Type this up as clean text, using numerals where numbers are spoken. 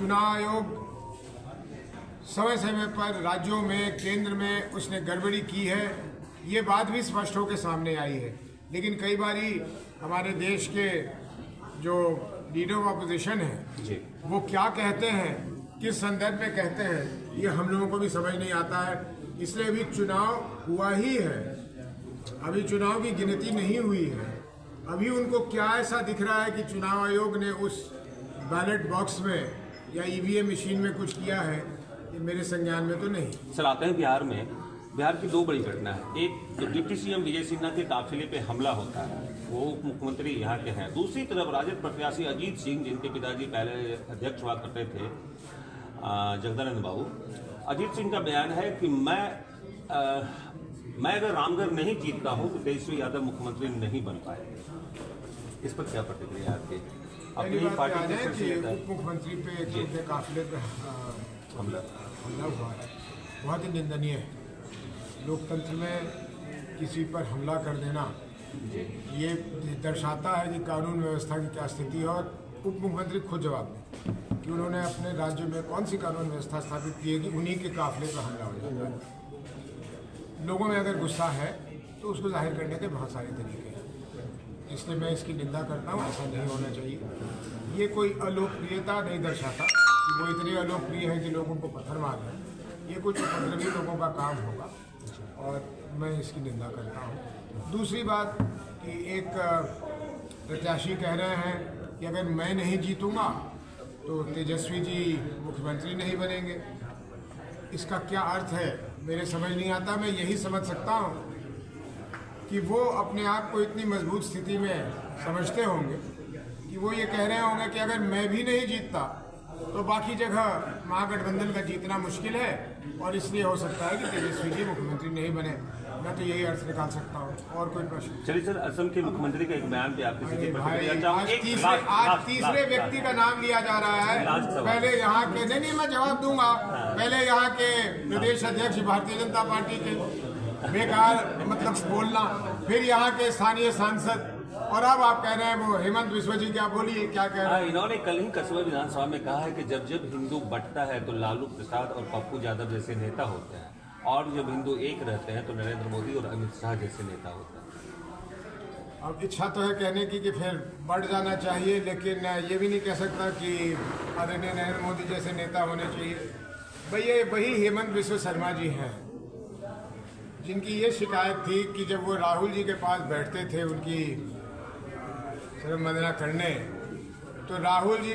चुनाव आयोग समय समय पर राज्यों में, केंद्र में उसने गड़बड़ी की है, ये बात भी स्पष्ट होकर सामने आई है। लेकिन कई बारी हमारे देश के जो लीडर ऑफ अपोजिशन है वो क्या कहते हैं, किस संदर्भ में कहते हैं, ये हम लोगों को भी समझ नहीं आता है। इसलिए अभी चुनाव हुआ ही है, अभी चुनाव की गिनती नहीं हुई है। अभी उनको क्या ऐसा दिख रहा है कि चुनाव आयोग ने उस बैलेट बॉक्स में या ईवीएम मशीन में कुछ किया है, ये मेरे संज्ञान में तो नहीं। सर, आते हैं बिहार में। बिहार की दो बड़ी घटना है। एक तो डिप्टी सीएम विजय सिन्हा के काफिले पे हमला होता है, वो उप मुख्यमंत्री यहाँ के हैं। दूसरी तरफ राजद प्रत्याशी अजीत सिंह, जिनके पिताजी पहले अध्यक्ष हुआ करते थे जगदानंद बाबू, अजीत सिंह का बयान है कि मैं अगर रामगढ़ नहीं जीतता हूँ तो तेजस्वी यादव मुख्यमंत्री नहीं बन पाए। इस पर क्या प्रतिक्रिया आपकी? अपनी पार्टी के मुख्यमंत्री पे काफिले पे हमला हुआ है, बहुत ही निंदनीय है। लोकतंत्र में किसी पर हमला कर देना ये दर्शाता है कि कानून व्यवस्था की क्या स्थिति है। और उप मुख्यमंत्री खुद जवाब दें कि उन्होंने अपने राज्य में कौन सी कानून व्यवस्था स्थापित की है कि उन्हीं के काफिले पर हमला हो जाता है। लोगों में अगर गुस्सा है तो उसको जाहिर करने के बहुत सारे तरीके हैं, इसलिए मैं इसकी निंदा करता हूँ। ऐसा नहीं होना चाहिए। ये कोई अलोकप्रियता नहीं दर्शाता कि वो इतने अलोकप्रिय हैं कि लोगों को पत्थर मार रहे हैं। ये कुछ उपद्रवी लोगों का काम होगा और मैं इसकी निंदा करता हूँ। दूसरी बात कि एक प्रत्याशी कह रहे हैं कि अगर मैं नहीं जीतूंगा तो तेजस्वी जी मुख्यमंत्री नहीं बनेंगे। इसका क्या अर्थ है मेरे समझ नहीं आता। मैं यही समझ सकता हूँ कि वो अपने आप को इतनी मजबूत स्थिति में समझते होंगे कि वो ये कह रहे होंगे कि अगर मैं भी नहीं जीतता तो बाकी जगह महागठबंधन का जीतना मुश्किल है और इसलिए हो सकता है कि तेजस्वी जी मुख्यमंत्री नहीं बने। मैं तो यही अर्थ निकाल सकता हूँ। और कोई प्रश्न? चलिए सर, असम के मुख्यमंत्री का एक बयान पे आपकी आज तीसरे व्यक्ति का नाम लिया जा रहा है। पहले यहाँ के नहीं, मैं जवाब दूंगा। पहले यहाँ के प्रदेश अध्यक्ष भारतीय जनता पार्टी के बेकार मतलब बोलना, फिर यहाँ के स्थानीय सांसद, और अब आप कह रहे हैं वो हेमंत बिस्वा जी। क्या बोलिए, क्या कह रहे हैं? इन्होंने कल ही कसबा विधानसभा में कहा है कि जब जब हिंदू बंटता है तो लालू प्रसाद और पप्पू यादव जैसे नेता होते हैं, और जब हिंदू एक रहते हैं तो नरेंद्र मोदी और अमित शाह जैसे नेता होते हैं। अब इच्छा तो है कहने की कि फिर बढ़ जाना चाहिए, लेकिन ये भी नहीं कह सकता कि आदरणीय नरेंद्र मोदी जैसे नेता होने चाहिए। भैया वही हेमंत बिस्वा शर्मा जी हैं जिनकी ये शिकायत थी कि जब वो राहुल जी के पास बैठते थे उनकी शर्म वंदना करने, तो राहुल जी